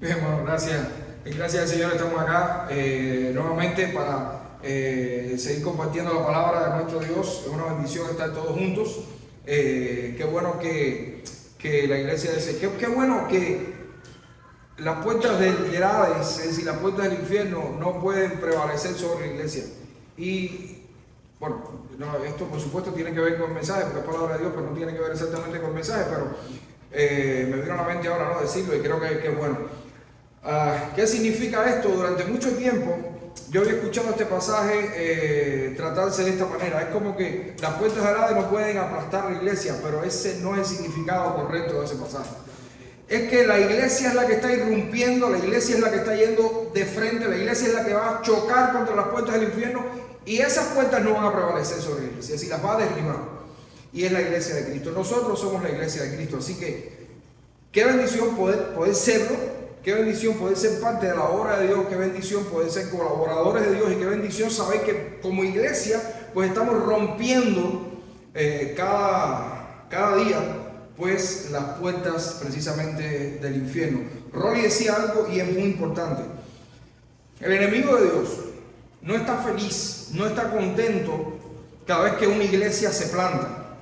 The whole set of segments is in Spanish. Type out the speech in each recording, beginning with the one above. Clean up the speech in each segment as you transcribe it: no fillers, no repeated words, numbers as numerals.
Bien, bueno, gracias. Gracias al Señor, estamos acá nuevamente para seguir compartiendo la palabra de nuestro Dios. Es una bendición estar todos juntos. Qué bueno que la iglesia dice, qué bueno que las puertas del Hades, es decir, las puertas del infierno no pueden prevalecer sobre la iglesia. Y bueno, no, esto por supuesto tiene que ver con el mensaje, porque es palabra de Dios, pero no tiene que ver exactamente con el mensaje, pero me vino a la mente ahora no decirlo y creo que es bueno. ¿Qué significa esto? Durante mucho tiempo yo había escuchado este pasaje tratarse de esta manera. Es como que las puertas del Hades no pueden aplastar la iglesia, pero ese no es el significado correcto de ese pasaje. Es que la iglesia es la que está irrumpiendo, la iglesia es la que está yendo de frente, la iglesia es la que va a chocar contra las puertas del infierno y esas puertas no van a prevalecer sobre la iglesia, es decir, las va a derribar. Y es la iglesia de Cristo. Nosotros somos la iglesia de Cristo, así que qué bendición poder serlo. Qué bendición poder ser parte de la obra de Dios, qué bendición poder ser colaboradores de Dios y qué bendición saber que como iglesia pues estamos rompiendo cada día pues las puertas precisamente del infierno. Rolly decía algo y es muy importante. El enemigo de Dios no está feliz, no está contento cada vez que una iglesia se planta.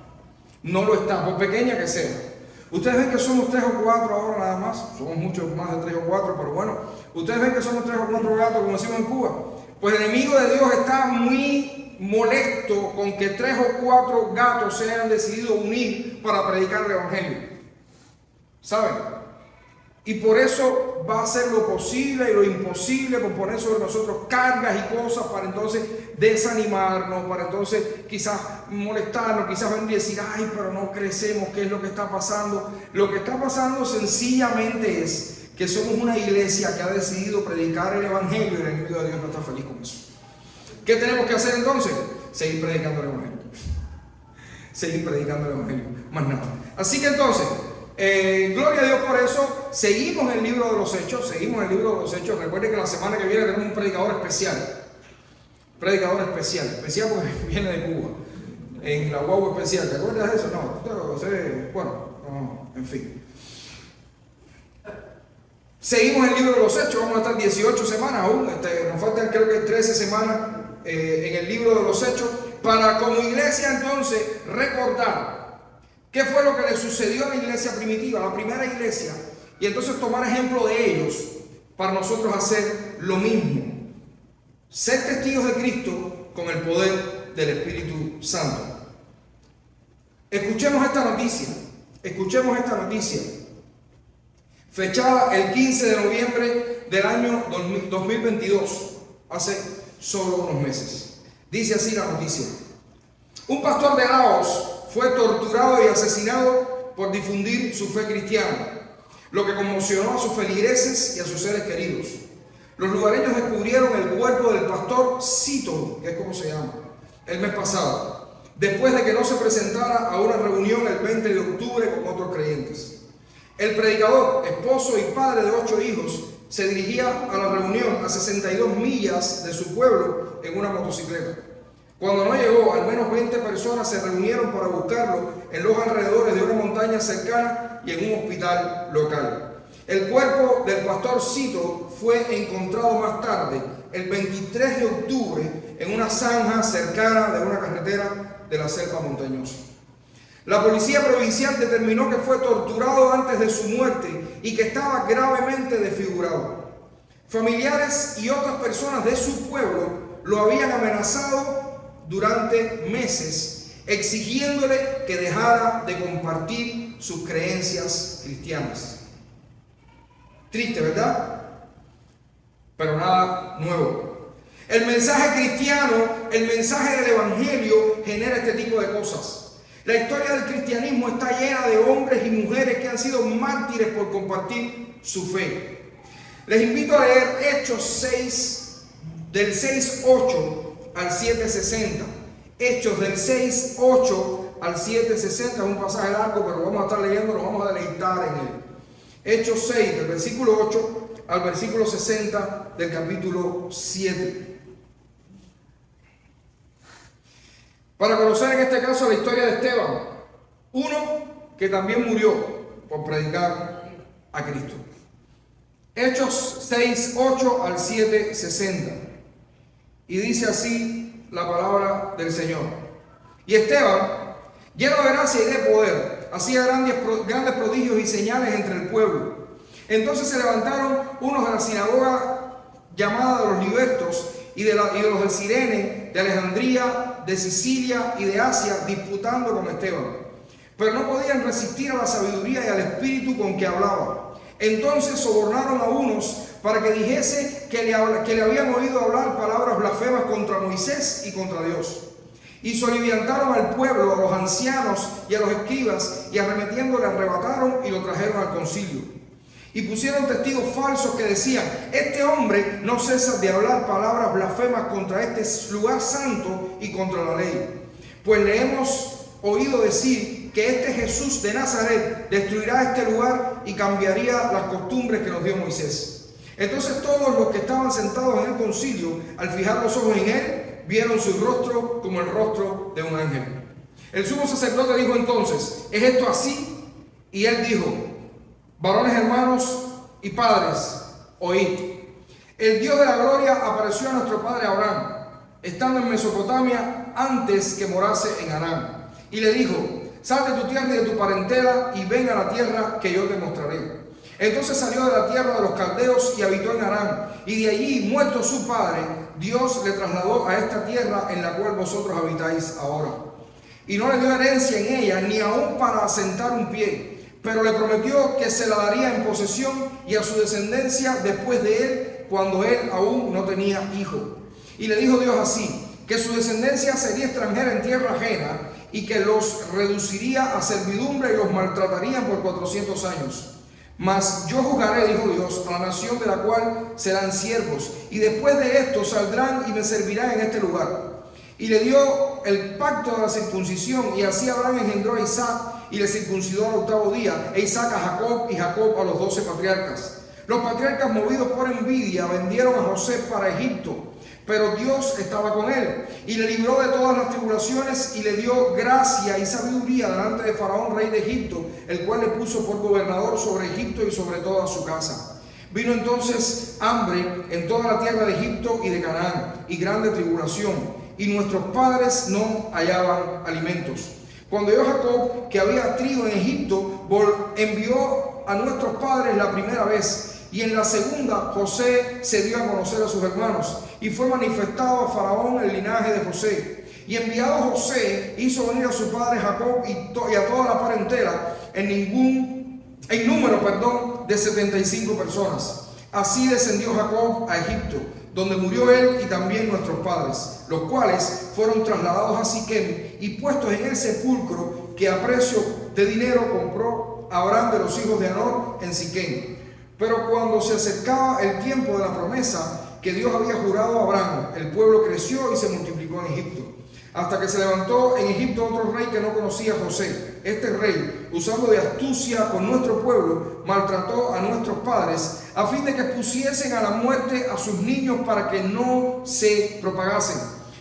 No lo está, por pequeña que sea. Ustedes ven que somos 3 o 4 ahora nada más, somos muchos más de 3 o 4, pero bueno, ustedes ven que somos 3 o 4 gatos, como decimos en Cuba. Pues el enemigo de Dios está muy molesto con que 3 o 4 gatos se hayan decidido unir para predicar el evangelio. ¿Saben? Y por eso va a hacer lo posible y lo imposible por poner sobre nosotros cargas y cosas para entonces desanimarnos, para entonces quizás molestarnos, quizás venir y decir, ay, pero no crecemos, ¿qué es lo que está pasando? Lo que está pasando sencillamente es que somos una iglesia que ha decidido predicar el evangelio y el enemigo de Dios no está feliz con eso. ¿Qué tenemos que hacer entonces? Seguir predicando el evangelio. Seguir predicando el evangelio, más nada. Así que entonces, gloria a Dios por eso. Seguimos el libro de los Hechos. Recuerden que la semana que viene tenemos un predicador especial. Especial porque viene de Cuba. En la guagua especial. ¿Te acuerdas de eso? No, en fin. Seguimos el libro de los Hechos. Vamos a estar 18 semanas aún. Nos faltan creo que 13 semanas en el libro de los Hechos. Para como iglesia entonces recordar ¿qué fue lo que le sucedió a la iglesia primitiva, a la primera iglesia? Y entonces tomar ejemplo de ellos para nosotros hacer lo mismo. Ser testigos de Cristo con el poder del Espíritu Santo. Escuchemos esta noticia. Fechada el 15 de noviembre del año 2022. Hace solo unos meses. Dice así la noticia. Un pastor de Laos fue torturado y asesinado por difundir su fe cristiana, lo que conmocionó a sus feligreses y a sus seres queridos. Los lugareños descubrieron el cuerpo del pastor Cito, que es como se llama, el mes pasado, después de que no se presentara a una reunión el 20 de octubre con otros creyentes. El predicador, esposo y padre de 8 hijos, se dirigía a la reunión a 62 millas de su pueblo en una motocicleta. Cuando no llegó, al menos 20 personas se reunieron para buscarlo en los alrededores de una montaña cercana y en un hospital local. El cuerpo del pastor Cito fue encontrado más tarde, el 23 de octubre, en una zanja cercana de una carretera de la selva montañosa. La policía provincial determinó que fue torturado antes de su muerte y que estaba gravemente desfigurado. Familiares y otras personas de su pueblo lo habían amenazado durante meses, exigiéndole que dejara de compartir sus creencias cristianas. Triste, ¿verdad? Pero nada nuevo. El mensaje cristiano, el mensaje del evangelio genera este tipo de cosas. La historia del cristianismo está llena de hombres y mujeres que han sido mártires por compartir su fe. Les invito a leer Hechos 6, del 6:8 al 7:60. Hechos del 6:8 al 7:60. Es un pasaje largo, pero vamos a estar leyendo, nos vamos a deleitar en él. Hechos 6, del versículo 8 al versículo 60 del capítulo 7. Para conocer en este caso la historia de Esteban, uno que también murió por predicar a Cristo. Hechos 6, 8 al 7, 60. Y dice así la palabra del Señor. Y Esteban, lleno de gracia y de poder, hacía grandes prodigios y señales entre el pueblo. Entonces se levantaron unos de la sinagoga llamada de los libertos y de los de Cirene, de Alejandría, de Sicilia y de Asia, disputando con Esteban. Pero no podían resistir a la sabiduría y al espíritu con que hablaba. Entonces sobornaron a unos para que dijese que le habían oído hablar palabras blasfemas contra Moisés y contra Dios. Y soliviantaron al pueblo, a los ancianos y a los escribas, y arremetiendo le arrebataron y lo trajeron al concilio. Y pusieron testigos falsos que decían: este hombre no cesa de hablar palabras blasfemas contra este lugar santo y contra la ley. Pues le hemos oído decir que este Jesús de Nazaret destruirá este lugar y cambiaría las costumbres que nos dio Moisés. Entonces todos los que estaban sentados en el concilio, al fijar los ojos en él, vieron su rostro como el rostro de un ángel. El sumo sacerdote dijo entonces: ¿es esto así? Y él dijo: varones hermanos y padres, oíd. El Dios de la gloria apareció a nuestro padre Abraham, estando en Mesopotamia, antes que morase en Harán. Y le dijo: sal de tu tierra y de tu parentela y ven a la tierra que yo te mostraré. Entonces salió de la tierra de los caldeos y habitó en Harán. Y de allí, muerto su padre, Dios le trasladó a esta tierra en la cual vosotros habitáis ahora. Y no le dio herencia en ella, ni aún para asentar un pie, pero le prometió que se la daría en posesión y a su descendencia después de él, cuando él aún no tenía hijo. Y le dijo Dios así: que su descendencia sería extranjera en tierra ajena, y que los reduciría a servidumbre y los maltratarían por 400 años. Mas yo juzgaré, dijo Dios, a la nación de la cual serán siervos, y después de esto saldrán y me servirán en este lugar. Y le dio el pacto de la circuncisión, y así Abraham engendró a Isaac, y le circuncidó al 8º día, e Isaac a Jacob, y Jacob a los 12 patriarcas. Los patriarcas, movidos por envidia, vendieron a José para Egipto, pero Dios estaba con él, y le libró de todas las tribulaciones, y le dio gracia y sabiduría delante de Faraón, rey de Egipto, el cual le puso por gobernador sobre Egipto y sobre toda su casa. Vino entonces hambre en toda la tierra de Egipto y de Canaán, y grande tribulación, y nuestros padres no hallaban alimentos. Cuando oyó Jacob que había trigo en Egipto, envió a nuestros padres la primera vez, y en la segunda José se dio a conocer a sus hermanos, y fue manifestado a Faraón el linaje de José. Y enviado José, hizo venir a su padre Jacob y a toda la parentela en número de 75 personas. Así descendió Jacob a Egipto, donde murió él y también nuestros padres, los cuales fueron trasladados a Siquem y puestos en el sepulcro que a precio de dinero compró Abraham de los hijos de Anor en Siquem. Pero cuando se acercaba el tiempo de la promesa que Dios había jurado a Abraham, el pueblo creció y se multiplicó en Egipto, hasta que se levantó en Egipto otro rey que no conocía a José. Este rey, usando de astucia con nuestro pueblo, maltrató a nuestros padres, a fin de que pusiesen a la muerte a sus niños para que no se propagasen.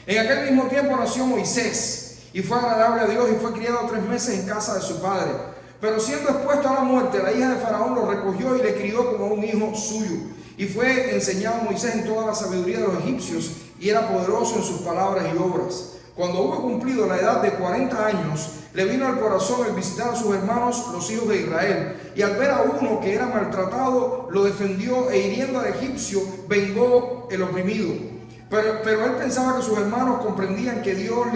En aquel mismo tiempo nació Moisés, y fue agradable a Dios, y fue criado 3 meses en casa de su padre. Pero siendo expuesto a la muerte, la hija de Faraón lo recogió y le crió como un hijo suyo. Y fue enseñado Moisés en toda la sabiduría de los egipcios, y era poderoso en sus palabras y obras. Cuando hubo cumplido la edad de 40 años, le vino al corazón el visitar a sus hermanos, los hijos de Israel. Y al ver a uno que era maltratado, lo defendió, e hiriendo al egipcio, vengó el oprimido. Pero él pensaba que sus hermanos comprendían que Dios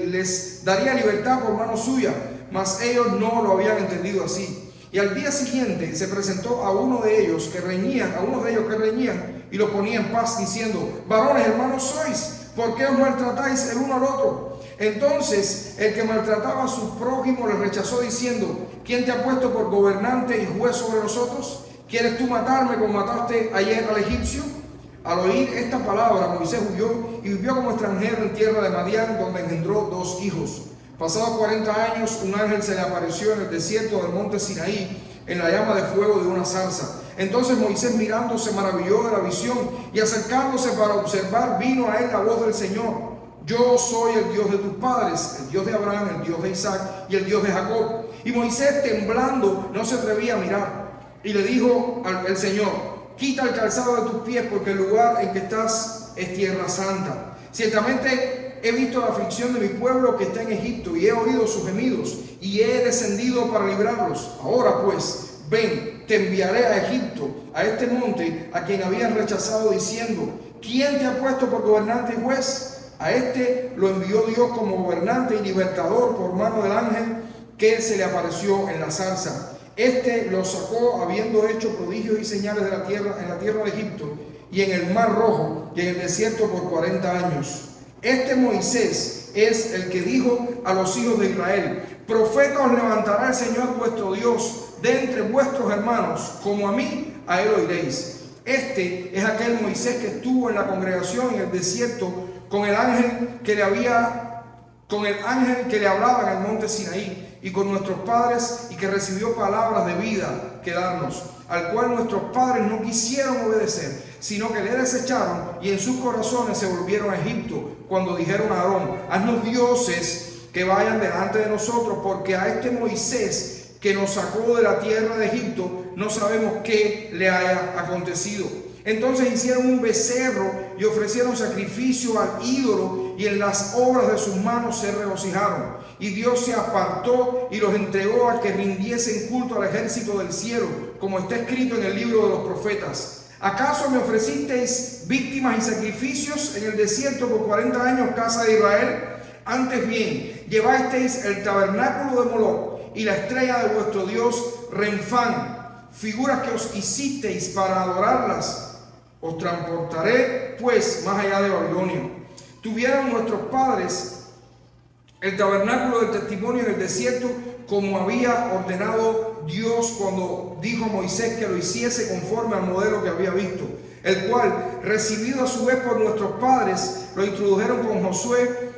les daría libertad por mano suya, mas ellos no lo habían entendido así. Y al día siguiente se presentó a unos de ellos que reñían, y los ponía en paz, diciendo: varones, hermanos sois, ¿por qué os maltratáis el uno al otro? Entonces el que maltrataba a su prójimo le rechazó, diciendo: ¿quién te ha puesto por gobernante y juez sobre nosotros? ¿Quieres tú matarme como mataste ayer al egipcio? Al oír esta palabra, Moisés huyó y vivió como extranjero en tierra de Madián, donde engendró 2 hijos. Pasados 40 años, un ángel se le apareció en el desierto del monte Sinaí, en la llama de fuego de una zarza. Entonces Moisés, mirando, se maravilló de la visión, y acercándose para observar, vino a él la voz del Señor: yo soy el Dios de tus padres, el Dios de Abraham, el Dios de Isaac y el Dios de Jacob. Y Moisés, temblando, no se atrevía a mirar. Y le dijo el Señor: quita el calzado de tus pies, porque el lugar en que estás es tierra santa. Ciertamente he visto la aflicción de mi pueblo que está en Egipto, y he oído sus gemidos, y he descendido para librarlos. Ahora pues, ven, te enviaré a Egipto, a este monte, a quien habían rechazado, diciendo: ¿quién te ha puesto por gobernante y juez? A este lo envió Dios como gobernante y libertador por mano del ángel que se le apareció en la zarza. Este lo sacó habiendo hecho prodigios y señales en la tierra de Egipto, y en el mar Rojo, y en el desierto por 40 años. Este Moisés es el que dijo a los hijos de Israel: profeta os levantará el Señor vuestro Dios de entre vuestros hermanos, como a mí, a él oiréis. Este es aquel Moisés que estuvo en la congregación en el desierto con el ángel que le hablaba en el monte Sinaí, y con nuestros padres, y que recibió palabras de vida que darnos, al cual nuestros padres no quisieron obedecer, sino que le desecharon, y en sus corazones se volvieron a Egipto, cuando dijeron a Aarón: haznos dioses que vayan delante de nosotros, porque a este Moisés que nos sacó de la tierra de Egipto no sabemos qué le haya acontecido. Entonces hicieron un becerro y ofrecieron sacrificio al ídolo, y en las obras de sus manos se regocijaron. Y Dios se apartó y los entregó a que rindiesen culto al ejército del cielo, como está escrito en el libro de los profetas. ¿Acaso me ofrecisteis víctimas y sacrificios en el desierto por 40 años, casa de Israel? Antes bien, llevasteis el tabernáculo de Moloc y la estrella de vuestro dios Renfán, figuras que os hicisteis para adorarlas. Os transportaré pues más allá de Babilonia. Tuvieron nuestros padres el tabernáculo del testimonio en el desierto, como había ordenado Dios cuando dijo a Moisés que lo hiciese conforme al modelo que había visto, el cual, recibido a su vez por nuestros padres, lo introdujeron con Josué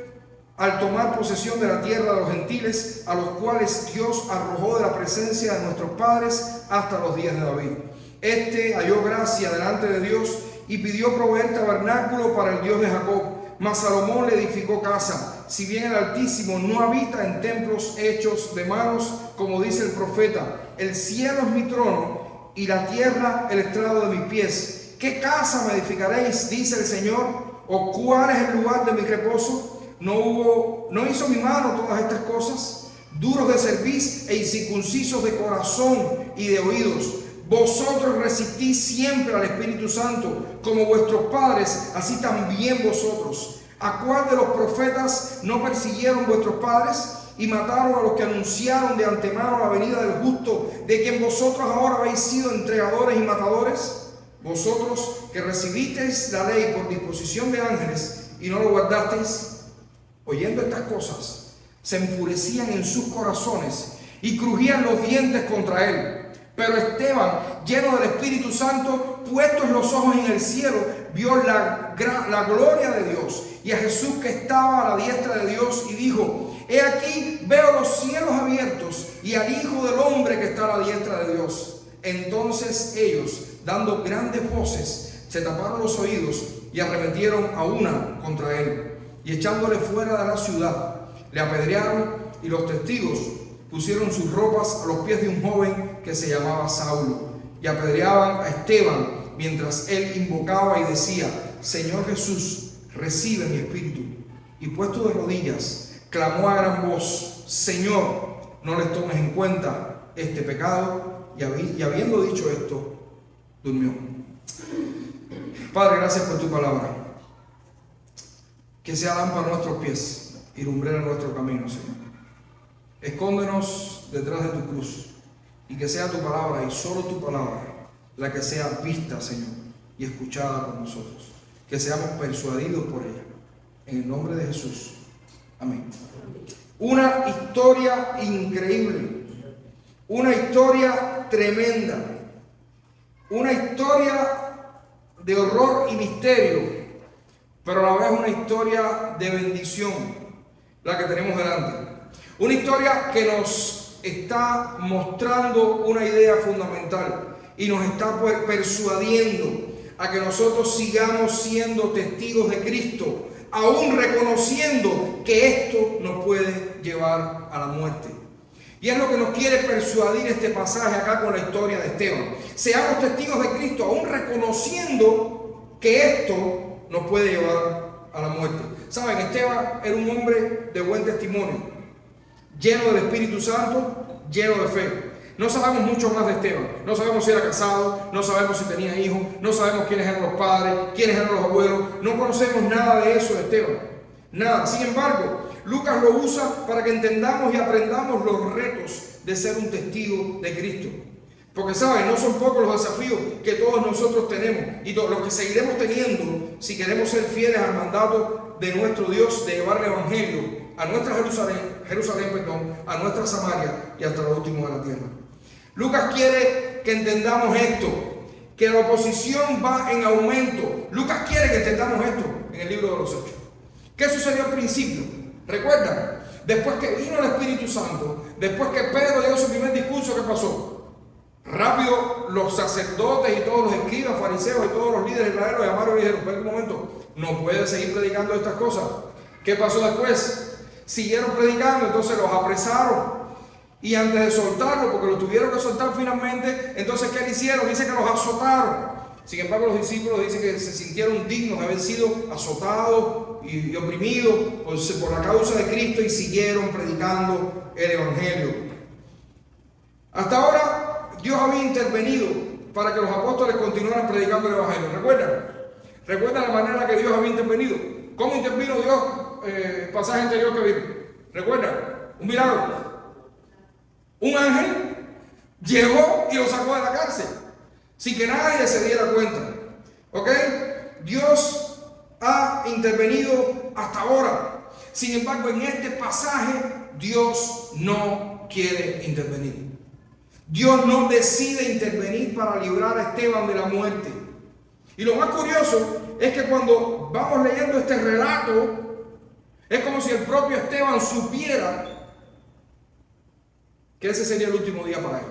al tomar posesión de la tierra de los gentiles, a los cuales Dios arrojó de la presencia de nuestros padres hasta los días de David. Este halló gracia delante de Dios y pidió proveer tabernáculo para el Dios de Jacob. Mas Salomón le edificó casa, si bien el Altísimo no habita en templos hechos de manos, como dice el profeta: el cielo es mi trono y la tierra el estrado de mis pies. ¿Qué casa me edificaréis? Dice el Señor. ¿O cuál es el lugar de mi reposo? ¿No hizo mi mano todas estas cosas? Duros de cerviz e incircuncisos de corazón y de oídos. Vosotros resistís siempre al Espíritu Santo, como vuestros padres, así también vosotros. ¿A cuál de los profetas no persiguieron vuestros padres y mataron a los que anunciaron de antemano la venida del justo, de quien vosotros ahora habéis sido entregadores y matadores? Vosotros que recibisteis la ley por disposición de ángeles y no lo guardasteis. Oyendo estas cosas, se enfurecían en sus corazones y crujían los dientes contra él. Pero Esteban, lleno del Espíritu Santo, puestos los ojos en el cielo, vio la gloria de Dios y a Jesús que estaba a la diestra de Dios, y dijo: he aquí, veo los cielos abiertos y al Hijo del Hombre que está a la diestra de Dios. Entonces ellos, dando grandes voces, se taparon los oídos y arremetieron a una contra él, y echándole fuera de la ciudad, le apedrearon, y los testigos pusieron sus ropas a los pies de un joven que se llamaba Saulo, y apedreaban a Esteban mientras él invocaba y decía: Señor Jesús, recibe mi espíritu. Y puesto de rodillas, clamó a gran voz: Señor, no les tomes en cuenta este pecado. Y habiendo dicho esto, durmió. Padre, gracias por tu palabra. Que sea lámpara a nuestros pies y lumbrera nuestro camino, Señor. Escóndenos detrás de tu cruz, y que sea tu palabra y solo tu palabra la que sea vista, Señor, y escuchada por nosotros. Que seamos persuadidos por ella. En el nombre de Jesús. Amén. Una historia increíble. Una historia tremenda. Una historia de horror y misterio, pero a la vez una historia de bendición, la que tenemos delante. Una historia que nos está mostrando una idea fundamental y nos está persuadiendo a que nosotros sigamos siendo testigos de Cristo, aún reconociendo que esto nos puede llevar a la muerte. Y es lo que nos quiere persuadir este pasaje acá con la historia de Esteban. Seamos testigos de Cristo, aún reconociendo que esto nos puede llevar a la muerte. Saben, Esteban era un hombre de buen testimonio, lleno del Espíritu Santo, lleno de fe. No sabemos mucho más de Esteban. No sabemos si era casado, no sabemos si tenía hijos, no sabemos quiénes eran los padres, quiénes eran los abuelos. No conocemos nada de eso de Esteban. Nada. Sin embargo, Lucas lo usa para que entendamos y aprendamos los retos de ser un testigo de Cristo. Porque saben, no son pocos los desafíos que todos nosotros tenemos y los que seguiremos teniendo si queremos ser fieles al mandato de nuestro Dios de llevar el Evangelio a nuestra Jerusalén, a nuestra Samaria y hasta lo último de la tierra. Lucas quiere que entendamos esto, que la oposición va en aumento. Lucas quiere que entendamos esto en el libro de los Hechos. ¿Qué sucedió al principio? ¿Recuerdan? Después que vino el Espíritu Santo, después que Pedro dio su primer discurso, ¿qué pasó? Rápido los sacerdotes y todos los escribas, fariseos y todos los líderes de Israel lo llamaron y dijeron: espera un momento, no puede seguir predicando estas cosas. ¿Qué pasó después? Siguieron predicando, entonces los apresaron. Y antes de soltarlo, porque lo tuvieron que soltar finalmente, entonces ¿qué le hicieron? Dice que los azotaron. Sin embargo, los discípulos dicen que se sintieron dignos de haber sido azotados y oprimidos por la causa de Cristo y siguieron predicando el Evangelio. Hasta ahora, Dios había intervenido para que los apóstoles continuaran predicando el Evangelio. ¿Recuerdan la manera en la que Dios había intervenido? ¿Cómo intervino Dios? Pasaje anterior que vimos. ¿Recuerdan? Un milagro. Un ángel llegó y lo sacó de la cárcel sin que nadie se diera cuenta. ¿Ok? Dios ha intervenido hasta ahora. Sin embargo, en este pasaje, Dios no quiere intervenir. Dios no decide intervenir para librar a Esteban de la muerte. Y lo más curioso es que cuando vamos leyendo este relato, es como si el propio Esteban supiera que ese sería el último día para él.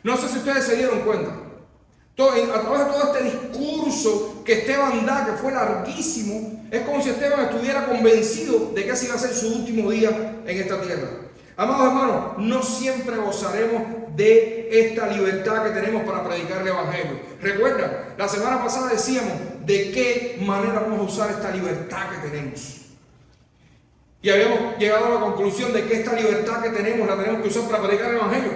No sé si ustedes se dieron cuenta. A través de todo este discurso que Esteban da, que fue larguísimo, es como si Esteban estuviera convencido de que ese iba a ser su último día en esta tierra. Amados hermanos, no siempre gozaremos de esta libertad que tenemos para predicar el Evangelio. Recuerda, la semana pasada decíamos de qué manera vamos a usar esta libertad que tenemos. Y habíamos llegado a la conclusión de que esta libertad que tenemos la tenemos que usar para predicar el Evangelio.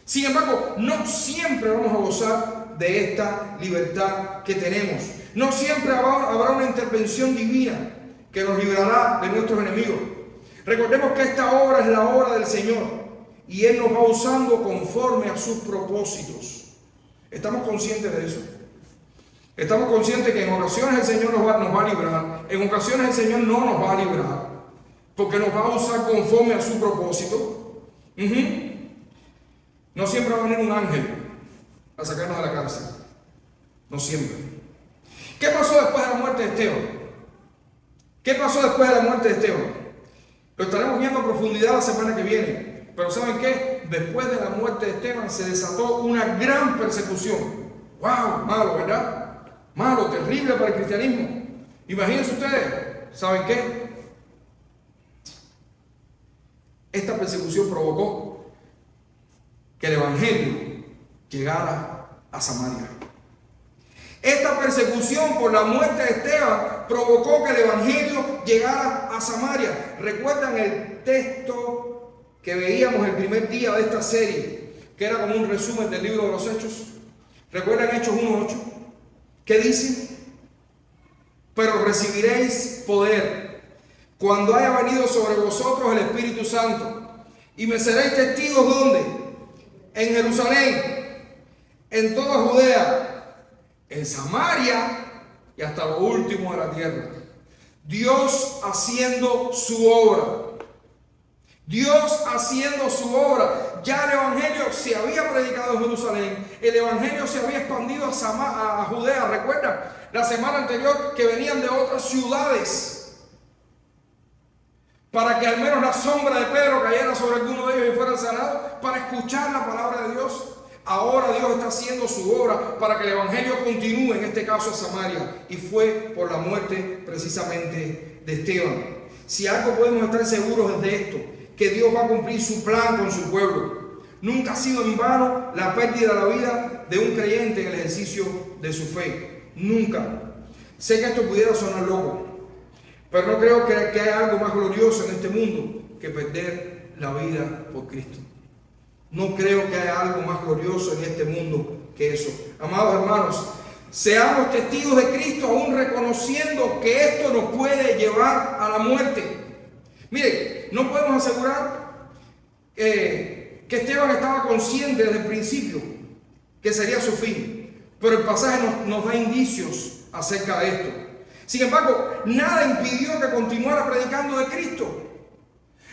Sin embargo, no siempre vamos a gozar de esta libertad que tenemos. No siempre habrá una intervención divina que nos librará de nuestros enemigos. Recordemos que esta obra es la obra del Señor y Él nos va usando conforme a sus propósitos. ¿Estamos conscientes de eso? Estamos conscientes que en ocasiones el Señor nos va a librar, en ocasiones el Señor no nos va a librar, porque nos va a usar conforme a su propósito. No siempre va a venir un ángel a sacarnos de la cárcel. No siempre. ¿Qué pasó después de la muerte de Esteban? ¿Qué pasó después de la muerte de Esteban? Lo estaremos viendo a profundidad la semana que viene. Pero ¿saben qué? Después de la muerte de Esteban se desató una gran persecución. ¡Wow! Malo, ¿verdad? Malo, terrible para el cristianismo. Imagínense ustedes. ¿Saben qué? Esta persecución provocó que el Evangelio llegara a Samaria. Esta persecución por la muerte de Esteban provocó que el Evangelio llegara a Samaria. ¿Recuerdan el texto que veíamos el primer día de esta serie, que era como un resumen del libro de los Hechos? ¿Recuerdan Hechos 1:8? ¿Qué dice? Pero recibiréis poder cuando haya venido sobre vosotros el Espíritu Santo, y me seréis testigos, ¿dónde? En Jerusalén, en toda Judea, en Samaria y hasta lo último de la tierra. Dios haciendo su obra. Dios haciendo su obra. Ya el Evangelio se había predicado en Jerusalén. El Evangelio se había expandido a Judea. ¿Recuerdan? La semana anterior que venían de otras ciudades, para que al menos la sombra de Pedro cayera sobre alguno de ellos y fueran sanados, para escuchar la palabra de Dios. Ahora Dios está haciendo su obra para que el Evangelio continúe, en este caso a Samaria, y fue por la muerte precisamente de Esteban. Si algo podemos estar seguros es de esto, que Dios va a cumplir su plan con su pueblo. Nunca ha sido en vano la pérdida de la vida de un creyente en el ejercicio de su fe. Nunca. Sé que esto pudiera sonar loco, pero no creo que haya algo más glorioso en este mundo que perder la vida por Cristo. No creo que haya algo más glorioso en este mundo que eso. Amados hermanos, seamos testigos de Cristo aún reconociendo que esto nos puede llevar a la muerte. Mire, no podemos asegurar que Esteban estaba consciente desde el principio que sería su fin, pero el pasaje nos da indicios acerca de esto. Sin embargo, nada impidió que continuara predicando de Cristo.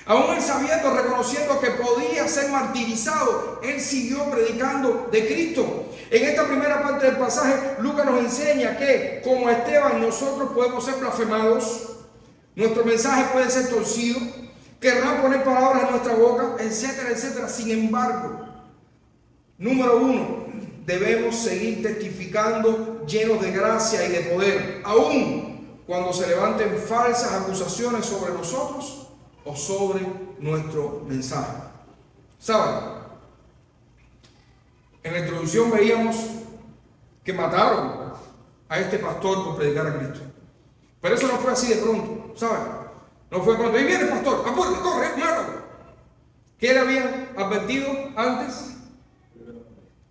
Aún él sabiendo, reconociendo que podía ser martirizado, él siguió predicando de Cristo. En esta primera parte del pasaje, Lucas nos enseña que, como Esteban, nosotros podemos ser blasfemados, nuestro mensaje puede ser torcido, querrán poner palabras en nuestra boca, etcétera, etcétera. Sin embargo, número uno, debemos seguir testificando llenos de gracia y de poder, aún cuando se levanten falsas acusaciones sobre nosotros o sobre nuestro mensaje. ¿Saben? En la introducción veíamos que mataron a este pastor por predicar a Cristo. Pero eso no fue así de pronto, ¿saben? No fue cuando ahí viene el pastor, apúrate, corre, mátalo. ¿Qué le habían advertido antes?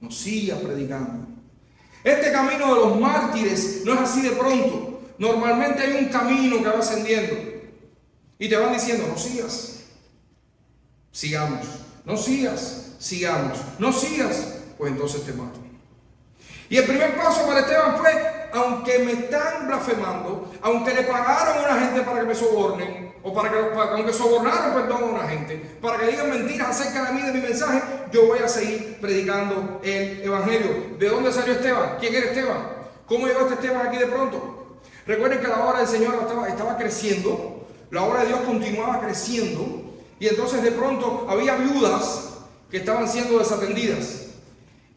No siga predicando. Este camino de los mártires no es así de pronto. Normalmente hay un camino que va ascendiendo. Y te van diciendo, no sigas, sigamos, no sigas, sigamos, no sigas, pues entonces te mato. Y el primer paso para Esteban fue, aunque me están blasfemando, aunque le pagaron a una gente para que me sobornen, o aunque sobornaron, perdón, a una gente, para que digan mentiras acerca de mí, de mi mensaje, yo voy a seguir predicando el evangelio. ¿De dónde salió Esteban? ¿Quién era Esteban? ¿Cómo llegó este Esteban aquí de pronto? Recuerden que la obra del Señor estaba creciendo. La obra de Dios continuaba creciendo y entonces de pronto había viudas que estaban siendo desatendidas.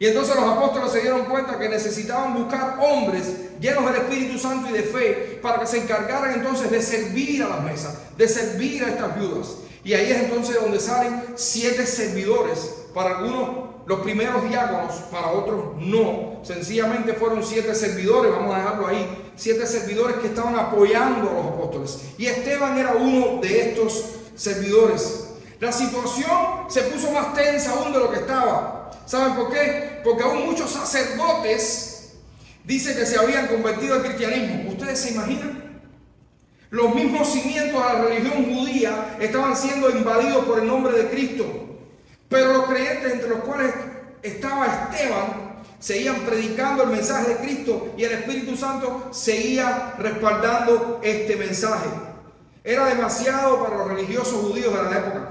Y entonces los apóstoles se dieron cuenta que necesitaban buscar hombres llenos del Espíritu Santo y de fe para que se encargaran entonces de servir a las mesas, de servir a estas viudas. Y ahí es entonces donde salen 7 servidores, para algunos los primeros diáconos, para otros no. Sencillamente fueron 7 servidores, vamos a dejarlo ahí, 7 servidores que estaban apoyando a los apóstoles. Y Esteban era uno de estos servidores. La situación se puso más tensa aún de lo que estaba. ¿Saben por qué? Porque aún muchos sacerdotes dicen que se habían convertido al cristianismo. ¿Ustedes se imaginan? Los mismos cimientos de la religión judía estaban siendo invadidos por el nombre de Cristo. Pero los creyentes, entre los cuales estaba Esteban, seguían predicando el mensaje de Cristo y el Espíritu Santo seguía respaldando este mensaje. Era demasiado para los religiosos judíos de la época.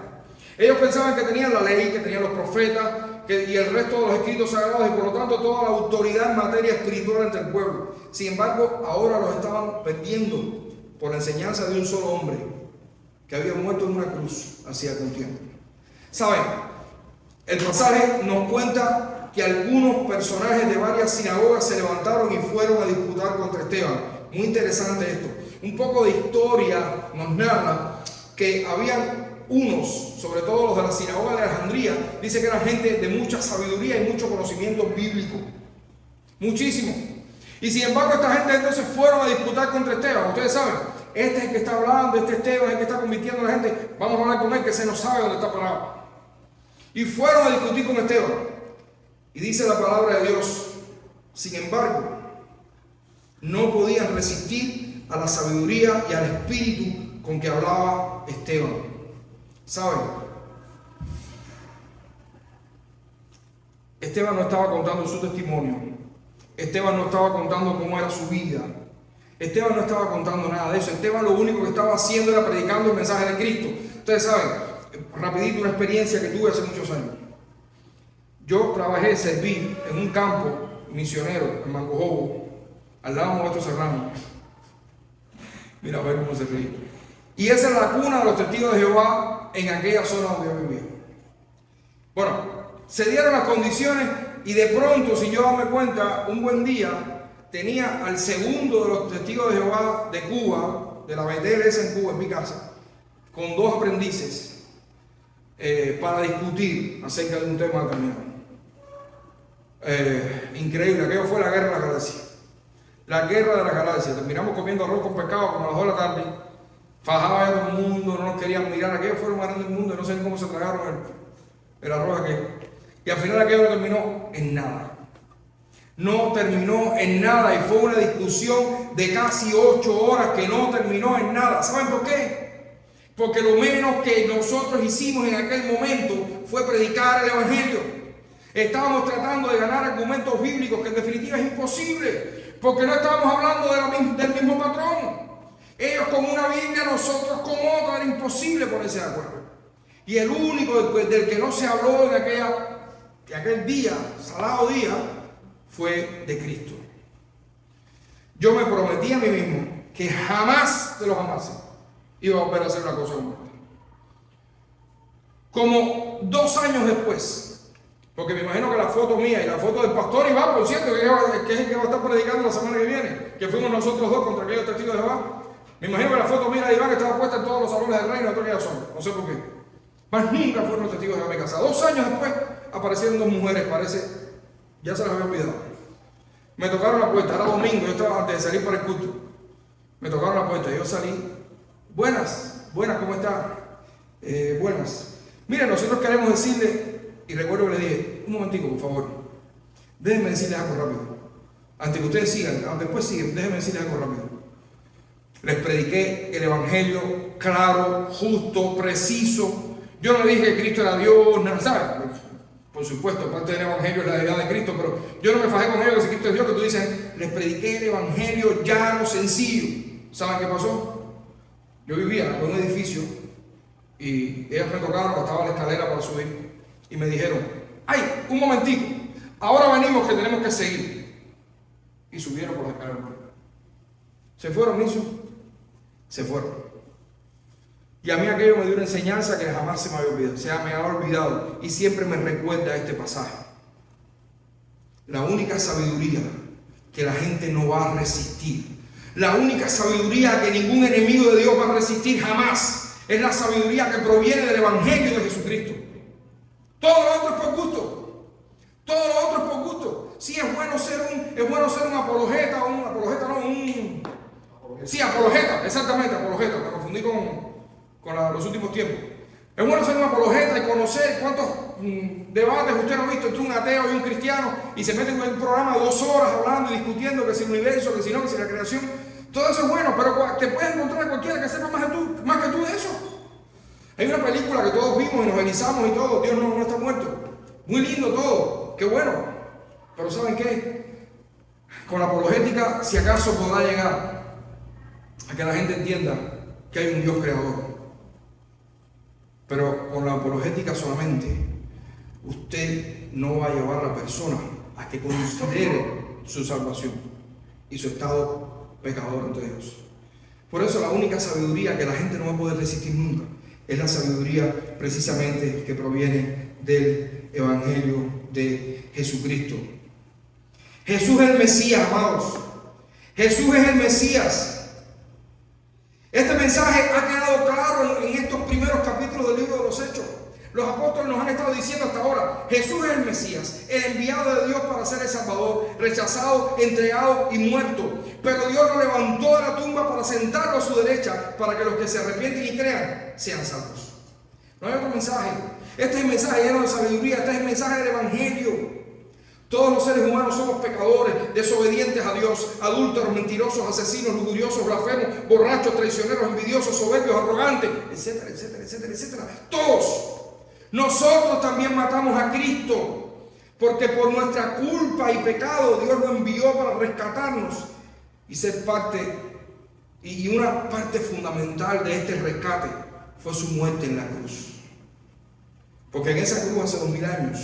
Ellos pensaban que tenían la ley, que tenían los profetas y el resto de los escritos sagrados y por lo tanto toda la autoridad en materia espiritual entre el pueblo. Sin embargo, ahora los estaban perdiendo por la enseñanza de un solo hombre que había muerto en una cruz hacía algún tiempo. ¿Saben? El pasaje nos cuenta que algunos personajes de varias sinagogas se levantaron y fueron a disputar contra Esteban. Muy interesante esto. Un poco de historia nos narra que habían unos, sobre todo los de la sinagoga de Alejandría, dice que eran gente de mucha sabiduría y mucho conocimiento bíblico. Muchísimo. Y sin embargo esta gente entonces fueron a disputar contra Esteban. Ustedes saben, este es el que está hablando, este Esteban es el que está convirtiendo a la gente. Vamos a hablar con él que se nos sabe dónde está parado. Y fueron a discutir con Esteban. Y dice la palabra de Dios, sin embargo, no podían resistir a la sabiduría y al espíritu con que hablaba Esteban. ¿Saben? Esteban no estaba contando su testimonio. Esteban no estaba contando cómo era su vida. Esteban no estaba contando nada de eso. Esteban lo único que estaba haciendo era predicando el mensaje de Cristo. Ustedes saben, rapidito una experiencia que tuve hace muchos años. Yo serví en un campo misionero en Mancojobo, al lado de Maestro Serrano. Mira a ver cómo se ríe. Y esa es la cuna de los testigos de Jehová en aquella zona donde yo vivía. Bueno, se dieron las condiciones y de pronto, sin yo darme cuenta, un buen día tenía al segundo de los testigos de Jehová de Cuba, de la BTLS en Cuba, en mi casa, con 2 aprendices. para discutir acerca de un tema determinado. Increíble, aquello fue la guerra de la galaxia. La guerra de la galaxia. Terminamos comiendo arroz con pescado como a las 2 de la tarde. Fajaba a todo el mundo, no nos querían mirar. Aquello fue lo más grande del mundo, no sé ni cómo se tragaron el arroz aquello. Y al final aquello no terminó en nada. No terminó en nada y fue una discusión de casi 8 horas que no terminó en nada. ¿Saben por qué? Porque lo menos que nosotros hicimos en aquel momento fue predicar el Evangelio. Estábamos tratando de ganar argumentos bíblicos que en definitiva es imposible, porque no estábamos hablando del mismo patrón. Ellos con una Biblia, nosotros con otra, era imposible ponerse de acuerdo. Y el único del que no se habló en aquel día, salado día, fue de Cristo. Yo me prometí a mí mismo que jamás de los jamases iba a volver a hacer una cosa como esta. Como 2 años después, porque me imagino que la foto mía y la foto del pastor Iván, por cierto, que es el que va a estar predicando la semana que viene, que fuimos nosotros 2 contra aquellos testigos de Jehová, me imagino que la foto mía de Iván estaba puesta en todos los salones del reino de aquella zona, no sé por qué. Mas nunca fueron los testigos de Jehová a mi casa. 2 años después aparecieron 2 mujeres, parece, ya se las había olvidado. Me tocaron la puerta, era domingo, yo estaba antes de salir para el culto. Me tocaron la puerta, yo salí. Buenas, ¿cómo están? Buenas. Miren, nosotros queremos decirle, y recuerdo que le dije, un momentico, por favor. Déjenme decirles algo rápido. Antes que ustedes sigan, aunque después siguen, déjenme decirles algo rápido. Les prediqué el Evangelio claro, justo, preciso. Yo no le dije que Cristo era Dios, nada, ¿sabes? Por supuesto, parte del Evangelio es la deidad de Cristo, pero yo no me fajé con ellos que si Cristo es Dios, que tú dices, les prediqué el Evangelio llano, sencillo. ¿Saben qué pasó? Yo vivía en un edificio y ellas me tocaron, estaba la escalera para subir y me dijeron, ¡ay, un momentico! Ahora venimos que tenemos que seguir. Y subieron por la escalera. ¿Se fueron, Niso? Se fueron. Y a mí aquello me dio una enseñanza que jamás se me había olvidado. O sea, me ha olvidado y siempre me recuerda este pasaje. La única sabiduría que la gente no va a resistir, la única sabiduría que ningún enemigo de Dios va a resistir jamás, es la sabiduría que proviene del Evangelio de Jesucristo. Todo lo otro es por gusto. Todo lo otro es por gusto. Sí, es bueno ser un apologeta, Sí, apologeta, exactamente, apologeta. Me confundí con los últimos tiempos. Es bueno ser un apologeta y conocer cuántos debates usted no ha visto entre un ateo y un cristiano y se meten en un programa de 2 horas hablando y discutiendo que si el universo, que si no, que si la creación. Todo eso es bueno, pero te puedes encontrar cualquiera que sepa más que tú de eso. Hay una película que todos vimos y nos realizamos y todo. Dios no está muerto. Muy lindo todo, qué bueno. Pero ¿saben qué? Con la apologética, si acaso podrá llegar a que la gente entienda que hay un Dios creador. Pero con la apologética solamente, usted no va a llevar a la persona a que considere su salvación y su estado pecador ante Dios. Por eso la única sabiduría que la gente no va a poder resistir nunca es la sabiduría precisamente que proviene del Evangelio de Jesucristo. Jesús es el Mesías, amados. Jesús es el Mesías. Este mensaje ha quedado claro en estos primeros capítulos del libro de los Hechos. Los apóstoles nos han estado diciendo hasta ahora, Jesús es el Mesías, el enviado de Dios para ser el Salvador, rechazado, entregado y muerto. Pero Dios lo levantó de la tumba para sentarlo a su derecha, para que los que se arrepienten y crean sean salvos. No hay otro mensaje. Este es el mensaje lleno de sabiduría, este es el mensaje del Evangelio. Todos los seres humanos somos pecadores, desobedientes a Dios, adúlteros, mentirosos, asesinos, lujuriosos, blasfemos, borrachos, traicioneros, envidiosos, soberbios, arrogantes, etcétera, etcétera, etcétera, etcétera. Todos. Nosotros también matamos a Cristo, porque por nuestra culpa y pecado Dios lo envió para rescatarnos y ser parte, y una parte fundamental de este rescate fue su muerte en la cruz. Porque en esa cruz hace 2000 años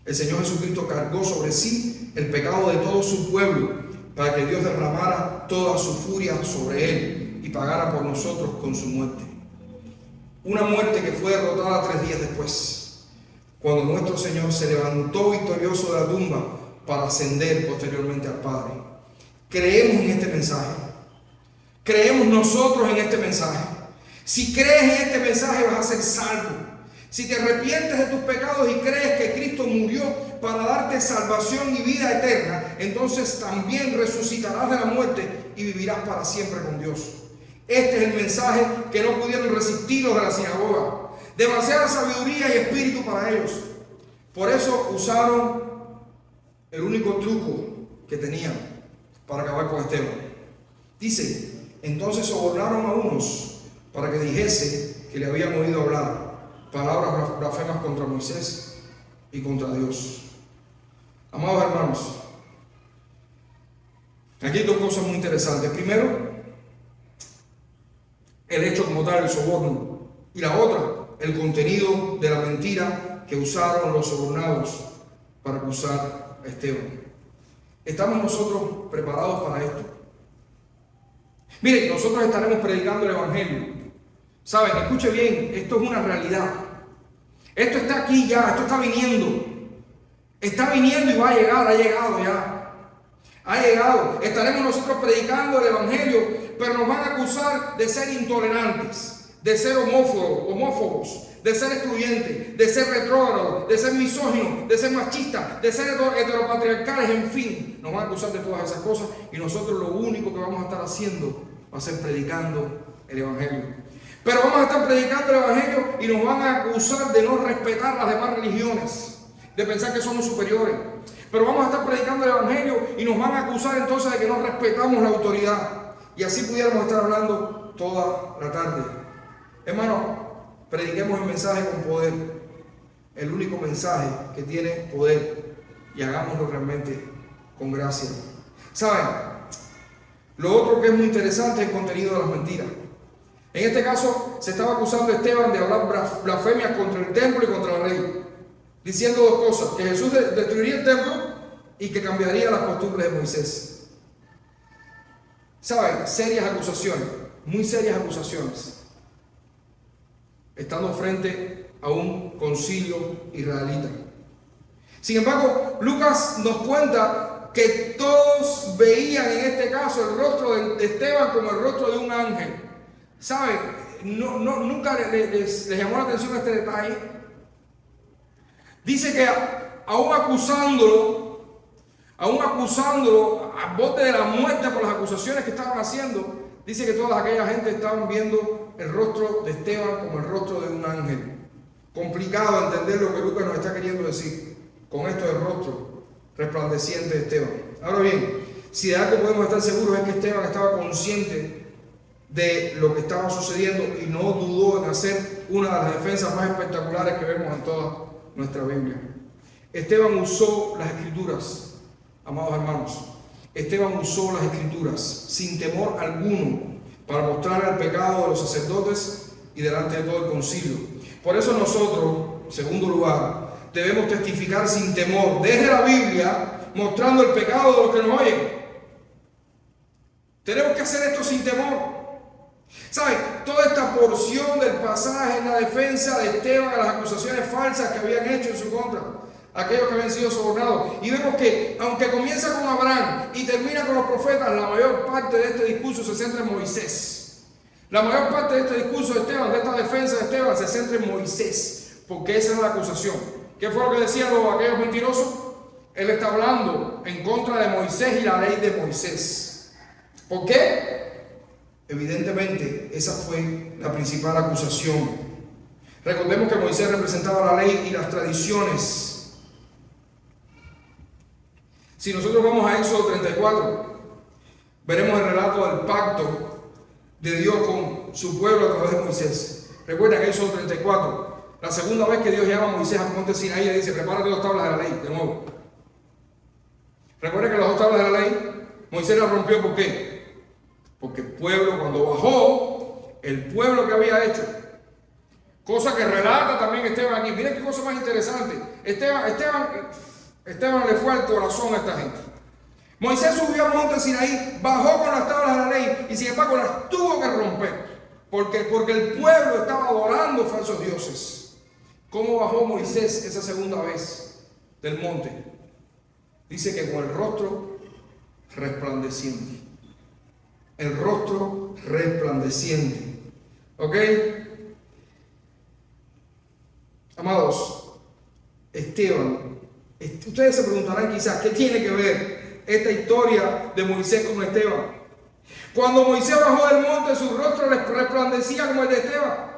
el Señor Jesucristo cargó sobre sí el pecado de todo su pueblo para que Dios derramara toda su furia sobre él y pagara por nosotros con su muerte. Una muerte que fue derrotada 3 días después, cuando nuestro Señor se levantó victorioso de la tumba para ascender posteriormente al Padre. Creemos en este mensaje. Creemos nosotros en este mensaje. Si crees en este mensaje vas a ser salvo. si te arrepientes de tus pecados y crees que Cristo murió para darte salvación y vida eterna, entonces también resucitarás de la muerte y vivirás para siempre con Dios. Este es el mensaje que no pudieron resistir los de la sinagoga. Demasiada sabiduría y espíritu para ellos. Por eso usaron el único truco que tenían para acabar con Esteban. Dice, entonces sobornaron a unos para que dijese que le habían oído hablar palabras blasfemas contra Moisés y contra Dios. Amados hermanos, aquí hay dos cosas muy interesantes. Primero, el hecho como tal, el soborno. Y la otra, el contenido de la mentira que usaron los sobornados para acusar a Esteban. ¿Estamos nosotros preparados para esto? Miren, nosotros estaremos predicando el Evangelio. Saben, escuche bien, esto es una realidad. Esto está aquí ya, esto está viniendo. Está viniendo y va a llegar, ha llegado ya. Ha llegado. Estaremos nosotros predicando el Evangelio, pero nos van a acusar de ser intolerantes, de ser homófobos, de ser excluyentes, de ser retrógrados, de ser misóginos, de ser machistas, de ser heteropatriarcales, en fin. Nos van a acusar de todas esas cosas y nosotros lo único que vamos a estar haciendo va a ser predicando el Evangelio. Pero vamos a estar predicando el Evangelio y nos van a acusar de no respetar las demás religiones, de pensar que somos superiores. Pero vamos a estar predicando el Evangelio y nos van a acusar entonces de que no respetamos la autoridad. Y así pudiéramos estar hablando toda la tarde. Hermano, prediquemos el mensaje con poder, el único mensaje que tiene poder, y hagámoslo realmente con gracia. ¿Saben? Lo otro que es muy interesante es el contenido de las mentiras. En este caso se estaba acusando a Esteban de hablar blasfemias contra el templo y contra la ley, diciendo dos cosas: que Jesús destruiría el templo y que cambiaría las costumbres de Moisés. ¿Saben? Serias acusaciones, muy serias acusaciones, estando frente a un concilio israelita. Sin embargo, Lucas nos cuenta que todos veían en este caso el rostro de Esteban como el rostro de un ángel. ¿Saben? Nunca les llamó la atención este detalle. Dice que aún acusándolo a bote de la muerte por las acusaciones que estaban haciendo, dice que toda aquella gente estaban viendo el rostro de Esteban como el rostro de un ángel. Complicado entender lo que Lucas nos está queriendo decir con esto del rostro resplandeciente de Esteban. Ahora bien, si de algo podemos estar seguros es que Esteban estaba consciente de lo que estaba sucediendo y no dudó en hacer una de las defensas más espectaculares que vemos en toda nuestra Biblia. Esteban usó las Escrituras, amados hermanos. Esteban usó las Escrituras sin temor alguno para mostrar el pecado de los sacerdotes y delante de todo el concilio. Por eso nosotros, en segundo lugar, debemos testificar sin temor desde la Biblia, mostrando el pecado de los que nos oyen. Tenemos que hacer esto sin temor. ¿Saben? Toda esta porción del pasaje en la defensa de Esteban a las acusaciones falsas que habían hecho en su contra, aquellos que habían sido sobornados. Y vemos que, aunque comienza con Abraham y termina con los profetas, la mayor parte de este discurso se centra en Moisés. La mayor parte de este discurso de Esteban, de esta defensa de Esteban, se centra en Moisés, porque esa es la acusación. ¿Qué fue lo que decían aquellos mentirosos? Él está hablando en contra de Moisés y la ley de Moisés. ¿Por qué? Evidentemente, esa fue la principal acusación. Recordemos que Moisés representaba la ley y las tradiciones. Si nosotros vamos a Éxodo 34, veremos el relato del pacto de Dios con su pueblo a través de Moisés. Recuerden Éxodo 34, la segunda vez que Dios llama a Moisés al monte Sinaí y le dice: prepárate 2 tablas de la ley, de nuevo. Recuerden que las 2 tablas de la ley, Moisés las rompió. ¿Por qué? Porque el pueblo, cuando bajó, el pueblo que había hecho, cosa que relata también Esteban aquí. Miren qué cosa más interesante. Esteban le fue al corazón a esta gente. Moisés subió al monte Sinaí, bajó con las tablas de la ley y sin embargo las tuvo que romper. Porque el pueblo estaba adorando falsos dioses. ¿Cómo bajó Moisés esa segunda vez del monte? Dice que con el rostro resplandeciente. El rostro resplandeciente. ¿Ok? Esteban, ustedes se preguntarán quizás, ¿qué tiene que ver esta historia de Moisés con Esteban? Cuando Moisés bajó del monte, su rostro resplandecía como el de Esteban.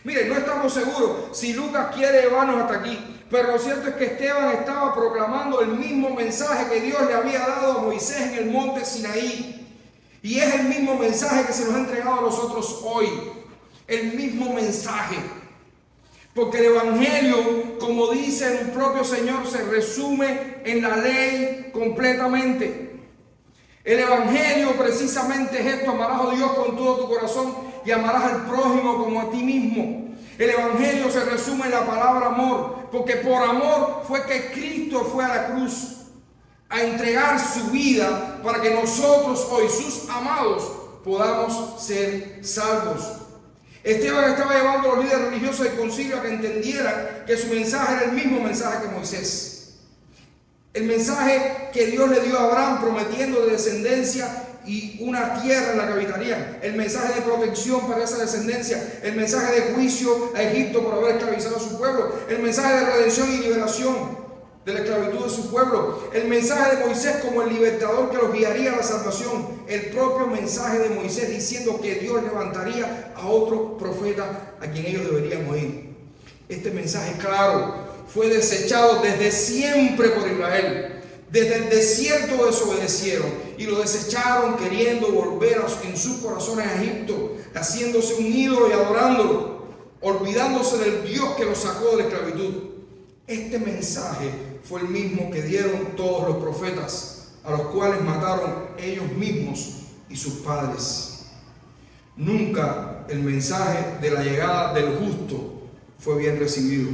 Miren, no estamos seguros si Lucas quiere llevarnos hasta aquí, pero lo cierto es que Esteban estaba proclamando el mismo mensaje que Dios le había dado a Moisés en el monte Sinaí. Y es el mismo mensaje que se nos ha entregado a nosotros hoy. El mismo mensaje. Porque el Evangelio, como dice el propio Señor, se resume en la ley completamente. El Evangelio precisamente es esto: amarás a Dios con todo tu corazón y amarás al prójimo como a ti mismo. El Evangelio se resume en la palabra amor, porque por amor fue que Cristo fue a la cruz a entregar su vida para que nosotros hoy, sus amados, podamos ser salvos. Esteban estaba llevando a los líderes religiosos del concilio a que entendieran que su mensaje era el mismo mensaje que Moisés. El mensaje que Dios le dio a Abraham prometiendo de descendencia y una tierra en la que habitarían. El mensaje de protección para esa descendencia. El mensaje de juicio a Egipto por haber esclavizado a su pueblo. El mensaje de redención y liberación de la esclavitud de su pueblo. El mensaje de Moisés como el libertador que los guiaría a la salvación. El propio mensaje de Moisés diciendo que Dios levantaría a otro profeta a quien ellos deberían oír. Este mensaje, claro, fue desechado desde siempre por Israel. Desde el desierto desobedecieron y lo desecharon queriendo volver en sus corazones a Egipto, haciéndose un ídolo y adorándolo, olvidándose del Dios que los sacó de la esclavitud. Este mensaje fue el mismo que dieron todos los profetas, a los cuales mataron ellos mismos y sus padres. Nunca el mensaje de la llegada del justo fue bien recibido.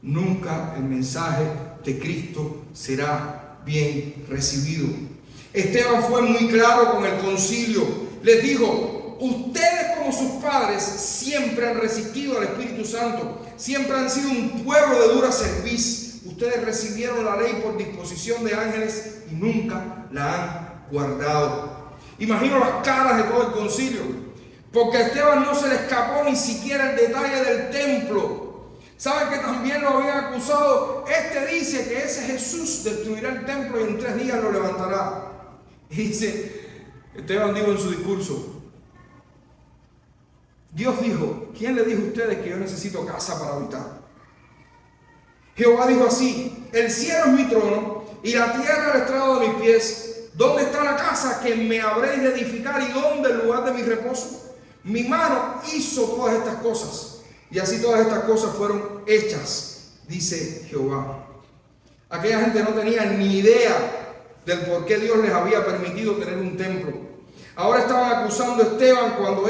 Nunca el mensaje de Cristo será bien recibido. Esteban fue muy claro con el concilio. Les dijo: ustedes como sus padres siempre han resistido al Espíritu Santo, siempre han sido un pueblo de dura cerviz. Ustedes recibieron la ley por disposición de ángeles y nunca la han guardado. Imagino las caras de todo el concilio, porque a Esteban no se le escapó ni siquiera el detalle del templo. ¿Saben que también lo habían acusado? Este dice que ese Jesús destruirá el templo y en 3 días lo levantará. Y dice, Esteban dijo en su discurso: Dios dijo, ¿quién le dijo a ustedes que yo necesito casa para habitar? Jehová dijo así: el cielo es mi trono y la tierra el estrado de mis pies. ¿Dónde está la casa que me habréis de edificar y dónde el lugar de mi reposo? Mi mano hizo todas estas cosas. Y así todas estas cosas fueron hechas, dice Jehová. Aquella gente no tenía ni idea del por qué Dios les había permitido tener un templo. Ahora estaban acusando a Esteban cuando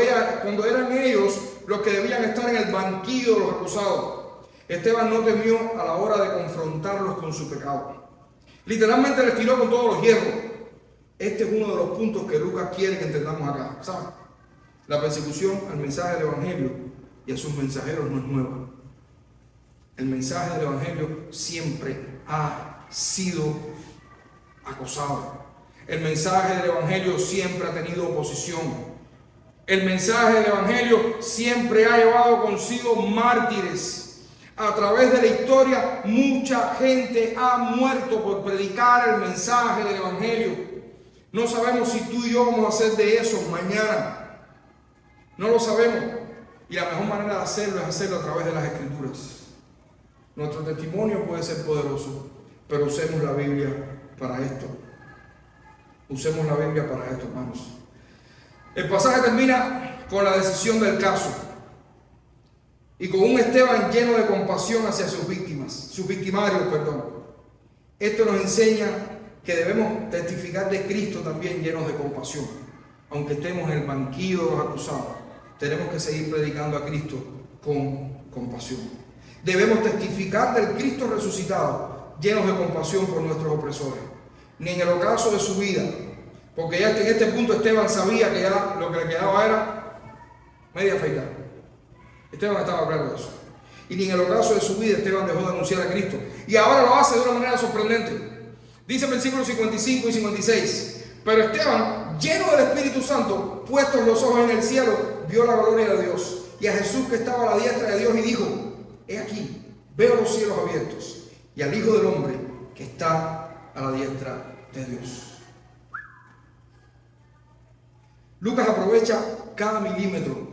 eran ellos los que debían estar en el banquillo de los acusados. Esteban no temió a la hora de confrontarlos con su pecado. Literalmente les tiró con todos los hierros. Este es uno de los puntos que Lucas quiere que entendamos acá. ¿Saben? La persecución al mensaje del Evangelio y a sus mensajeros no es nueva. El mensaje del Evangelio siempre ha sido acosado. El mensaje del Evangelio siempre ha tenido oposición. El mensaje del Evangelio siempre ha llevado consigo mártires. A través de la historia, mucha gente ha muerto por predicar el mensaje del Evangelio. No sabemos si tú y yo vamos a hacer de eso mañana. No lo sabemos. Y la mejor manera de hacerlo es hacerlo a través de las Escrituras. Nuestro testimonio puede ser poderoso, pero usemos la Biblia para esto. Usemos la Biblia para esto, hermanos. El pasaje termina con la decisión del caso y con un Esteban lleno de compasión hacia sus victimarios. Esto nos enseña que debemos testificar de Cristo también llenos de compasión. Aunque estemos en el banquillo de los acusados, tenemos que seguir predicando a Cristo con compasión. Debemos testificar del Cristo resucitado, llenos de compasión por nuestros opresores. Ni en el ocaso de su vida, porque ya en este punto Esteban sabía que ya lo que le quedaba era media afeitada. Esteban estaba claro de eso. Y ni en el ocaso de su vida Esteban dejó de anunciar a Cristo. Y ahora lo hace de una manera sorprendente. Dice el versículo 55 y 56. Pero Esteban, lleno del Espíritu Santo, puestos los ojos en el cielo, vio la gloria de Dios y a Jesús que estaba a la diestra de Dios y dijo: he aquí, veo los cielos abiertos y al Hijo del Hombre que está a la diestra de Dios. Lucas aprovecha cada milímetro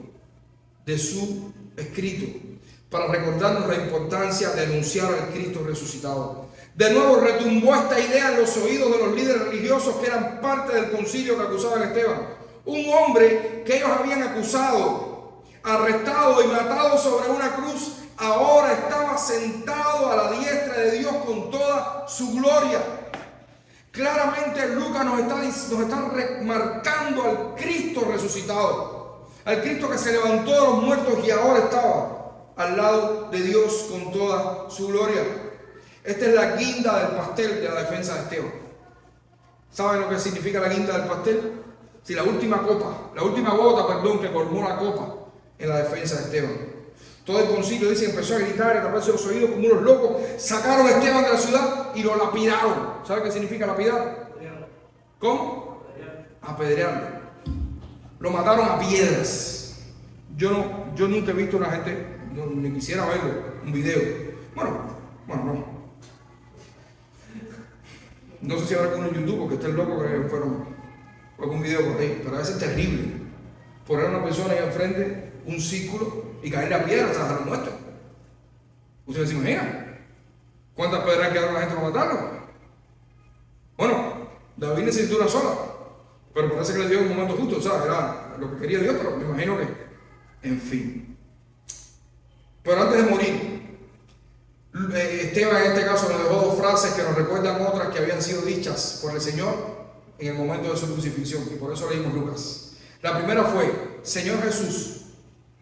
de su escrito para recordarnos la importancia de anunciar al Cristo resucitado. De nuevo retumbó esta idea en los oídos de los líderes religiosos que eran parte del concilio que acusaban a Esteban. Un hombre que ellos habían acusado, arrestado y matado sobre una cruz, ahora estaba sentado a la diestra de Dios con toda su gloria. Claramente Lucas nos está remarcando al Cristo resucitado, al Cristo que se levantó de los muertos y ahora estaba al lado de Dios con toda su gloria. Esta es la guinda del pastel de la defensa de Esteban. ¿Saben lo que significa la guinda del pastel? Sí, la última gota, que colmó la copa en la defensa de Esteban. Todo el concilio dice que empezó a gritar y a taparse los oídos como unos locos. Sacaron a Esteban de la ciudad y lo lapidaron. ¿Sabe qué significa lapidar? ¿Cómo? Apedrearlo. Lo mataron a piedras. Yo nunca he visto a una gente, ni quisiera verlo, un video. Bueno, no. No sé si habrá alguno en YouTube, porque está el loco que fueron algún video por ahí, pero a veces es terrible. Poner a una persona ahí enfrente, un círculo, y caerle a piedra hasta dejarlo muerto. ¿Ustedes se imaginan cuántas piedras quedaron la gente para matarlo? Bueno, David necesitó una sola, pero parece que le dio un momento justo, ¿sabes? Era lo que quería Dios, pero me imagino que, en fin. Pero antes de morir, Esteban en este caso nos dejó dos frases que nos recuerdan otras que habían sido dichas por el Señor en el momento de su crucifixión, y por eso leímos Lucas. La primera fue: Señor Jesús,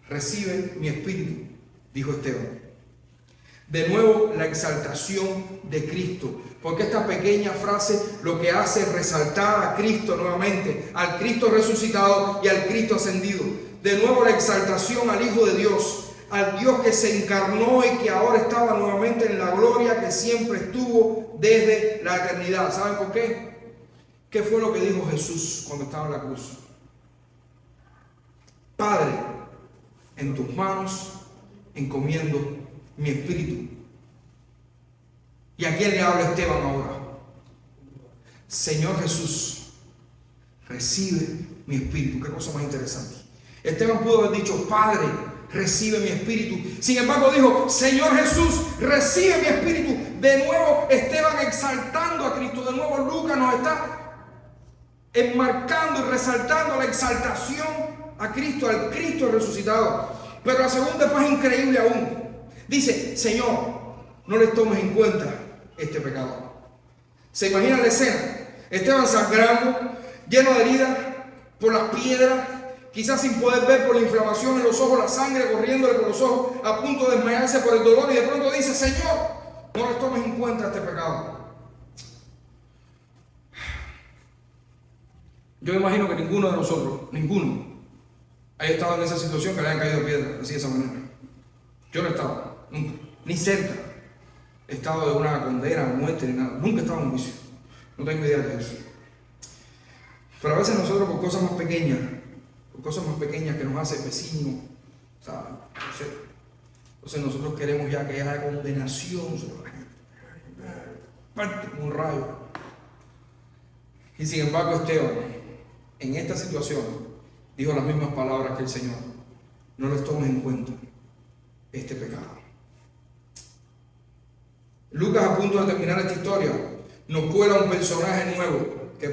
recibe mi espíritu, dijo Esteban. De nuevo, la exaltación de Cristo, porque esta pequeña frase lo que hace es resaltar a Cristo nuevamente, al Cristo resucitado y al Cristo ascendido. De nuevo, la exaltación al Hijo de Dios, al Dios que se encarnó y que ahora estaba nuevamente en la gloria que siempre estuvo desde la eternidad. ¿Saben por qué? ¿Qué fue lo que dijo Jesús cuando estaba en la cruz? Padre, en tus manos encomiendo mi espíritu. ¿Y a quién le habla Esteban ahora? Señor Jesús, recibe mi espíritu. Qué cosa más interesante. Esteban pudo haber dicho: Padre, recibe mi espíritu. Sin embargo dijo: Señor Jesús, recibe mi espíritu. De nuevo Esteban exaltando a Cristo. De nuevo Lucas nos está enmarcando y resaltando la exaltación a Cristo, al Cristo resucitado. Pero la segunda es más increíble aún. Dice: Señor, no les tomes en cuenta este pecado. ¿Se imagina la escena? Esteban sangrando, lleno de heridas por las piedras, quizás sin poder ver por la inflamación en los ojos, la sangre corriéndole por los ojos, a punto de desmayarse por el dolor, y de pronto dice: Señor, no les tomes en cuenta este pecado. Yo me imagino que ninguno de nosotros, haya estado en esa situación que le hayan caído piedras así de esa manera. Yo no he estado, nunca, ni cerca he estado de una condena, muerte, ni nada. Nunca he estado en un juicio. No tengo idea de eso. Pero a veces nosotros, por cosas más pequeñas que nos hace vecinos, ¿sabes? Entonces nosotros queremos ya que haya condenación sobre la gente. Parte como un rayo. Y sin embargo Esteban, en esta situación, dijo las mismas palabras que el Señor: no les tomes en cuenta este pecado. Lucas, a punto de terminar esta historia, nos cuela un personaje nuevo que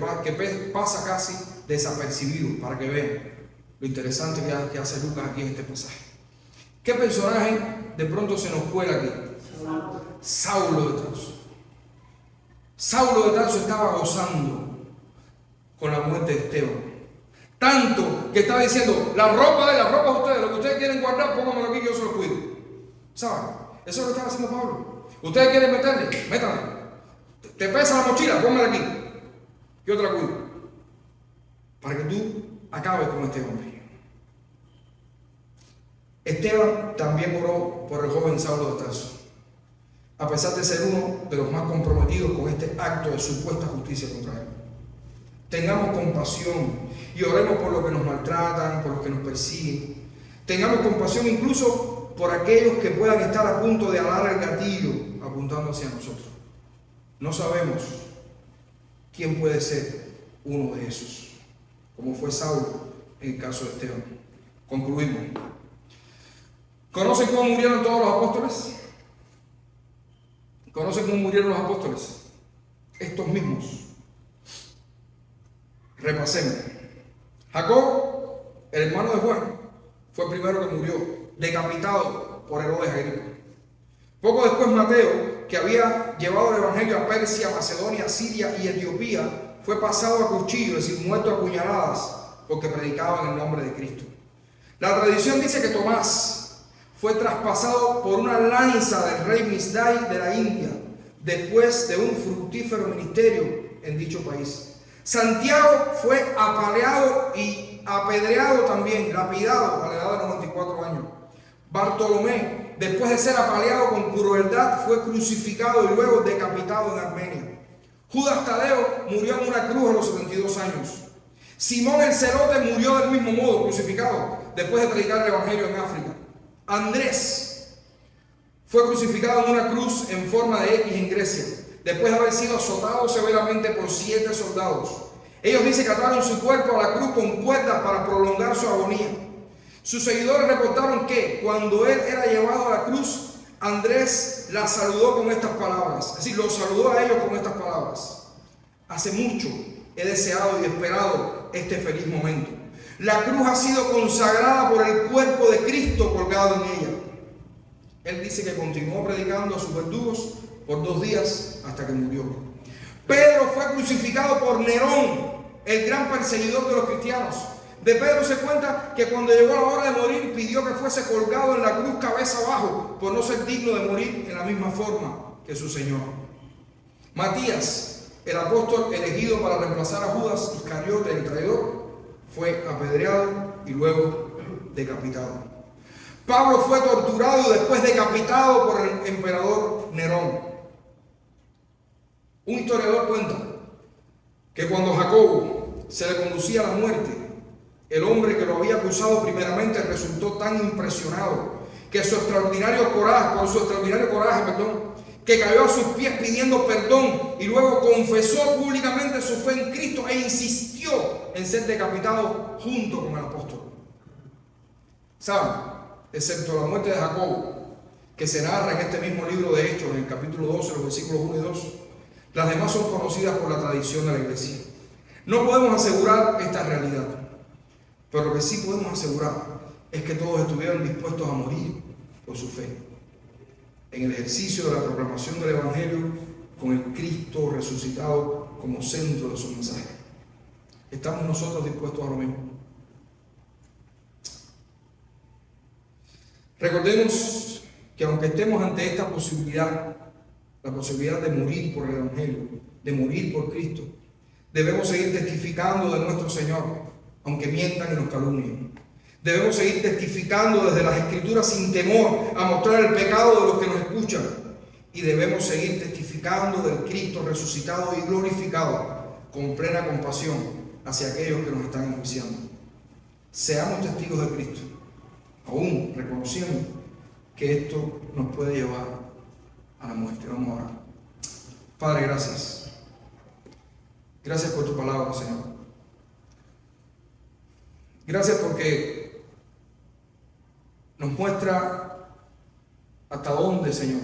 pasa casi desapercibido, para que vean lo interesante que hace Lucas aquí en este pasaje. ¿Qué personaje de pronto se nos cuela aquí? Saulo de Tarso. Saulo de Tarso estaba gozando con la muerte de Esteban. Tanto que estaba diciendo: la ropa de ustedes, lo que ustedes quieren guardar, pónganmelo aquí que yo se lo cuido. ¿Saben? Eso es lo que estaba haciendo Pablo. Ustedes quieren meterle, métanle. Te pesa la mochila, pónmela aquí. Yo te la cuido. Para que tú acabes con este hombre. Esteban también oró por el joven Saulo de Tarso, a pesar de ser uno de los más comprometidos con este acto de supuesta justicia contra él. Tengamos compasión y oremos por los que nos maltratan, por los que nos persiguen. Tengamos compasión incluso por aquellos que puedan estar a punto de alar el gatillo a apuntando hacia nosotros. No sabemos quién puede ser uno de esos, como fue Saulo en el caso de Esteban. Concluimos. ¿Conocen cómo murieron todos los apóstoles? ¿Conocen cómo murieron los apóstoles? Estos mismos. Repasemos. Jacob, el hermano de Juan, fue el primero que murió, decapitado por Herodes Agripa. Poco después Mateo, que había llevado el evangelio a Persia, Macedonia, Siria y Etiopía, fue pasado a cuchillo, es decir, muerto a puñaladas, porque predicaba en el nombre de Cristo. La tradición dice que Tomás fue traspasado por una lanza del rey Misdai de la India, después de un fructífero ministerio en dicho país. Santiago fue apaleado y apedreado también, lapidado a la edad de 94 años. Bartolomé, después de ser apaleado con crueldad, fue crucificado y luego decapitado en Armenia. Judas Tadeo murió en una cruz a los 72 años. Simón el Celote murió del mismo modo, crucificado, después de predicar el evangelio en África. Andrés fue crucificado en una cruz en forma de X en Grecia, después de haber sido azotado severamente por 7 soldados. Ellos dicen que ataron su cuerpo a la cruz con cuerdas para prolongar su agonía. Sus seguidores reportaron que cuando él era llevado a la cruz, Andrés la saludó con estas palabras. Es decir, los saludó a ellos con estas palabras: hace mucho he deseado y esperado este feliz momento. La cruz ha sido consagrada por el cuerpo de Cristo colgado en ella. Él dice que continuó predicando a sus verdugos por 2 días hasta que murió. Pedro fue crucificado por Nerón, el gran perseguidor de los cristianos. De Pedro se cuenta que cuando llegó la hora de morir pidió que fuese colgado en la cruz cabeza abajo por no ser digno de morir en la misma forma que su Señor. Matías, el apóstol elegido para reemplazar a Judas Iscariote, el traidor, fue apedreado y luego decapitado. Pablo fue torturado y después decapitado por el emperador Nerón. Un historiador cuenta que cuando Jacobo se le conducía a la muerte, el hombre que lo había acusado primeramente resultó tan impresionado que por su extraordinario coraje, que cayó a sus pies pidiendo perdón y luego confesó públicamente su fe en Cristo e insistió en ser decapitado junto con el apóstol. ¿Saben? Excepto la muerte de Jacobo, que se narra en este mismo libro de Hechos, en el capítulo 12, los versículos 1 y 2, las demás son conocidas por la tradición de la iglesia. No podemos asegurar esta realidad, pero lo que sí podemos asegurar es que todos estuvieron dispuestos a morir por su fe, en el ejercicio de la proclamación del evangelio, con el Cristo resucitado como centro de su mensaje. ¿Estamos nosotros dispuestos a lo mismo? Recordemos que aunque estemos ante esta posibilidad, la posibilidad de morir por el evangelio, de morir por Cristo, debemos seguir testificando de nuestro Señor, aunque mientan y nos calumnien. Debemos seguir testificando desde las Escrituras sin temor a mostrar el pecado de los que nos escuchan. Y debemos seguir testificando del Cristo resucitado y glorificado con plena compasión hacia aquellos que nos están enjuiciando. Seamos testigos de Cristo, aún reconociendo que esto nos puede llevar a la muerte. Vamos a orar. Padre, gracias. Gracias por tu palabra, Señor. Gracias porque nos muestra hasta dónde, Señor,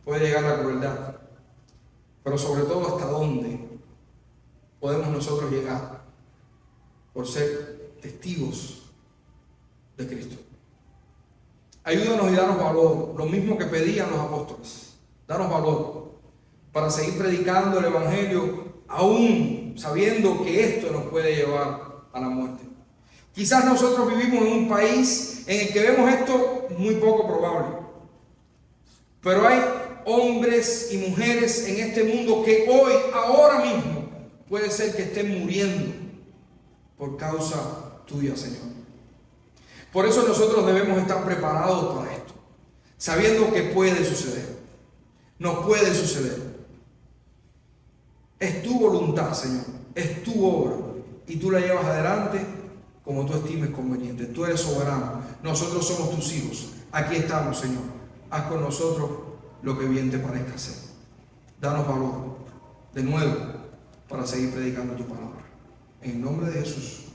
puede llegar la crueldad, pero sobre todo hasta dónde podemos nosotros llegar por ser testigos de Cristo. Ayúdanos y danos valor, lo mismo que pedían los apóstoles. Danos valor para seguir predicando el evangelio, aún sabiendo que esto nos puede llevar a la muerte. Quizás nosotros vivimos en un país en el que vemos esto muy poco probable, pero hay hombres y mujeres en este mundo que hoy, ahora mismo, puede ser que estén muriendo por causa tuya, Señor. Por eso nosotros debemos estar preparados para esto, sabiendo que puede suceder, nos puede suceder. Es tu voluntad, Señor, es tu obra y tú la llevas adelante como tú estimes conveniente. Tú eres soberano, nosotros somos tus hijos. Aquí estamos, Señor. Haz con nosotros lo que bien te parezca hacer. Danos valor de nuevo para seguir predicando tu palabra. En el nombre de Jesús.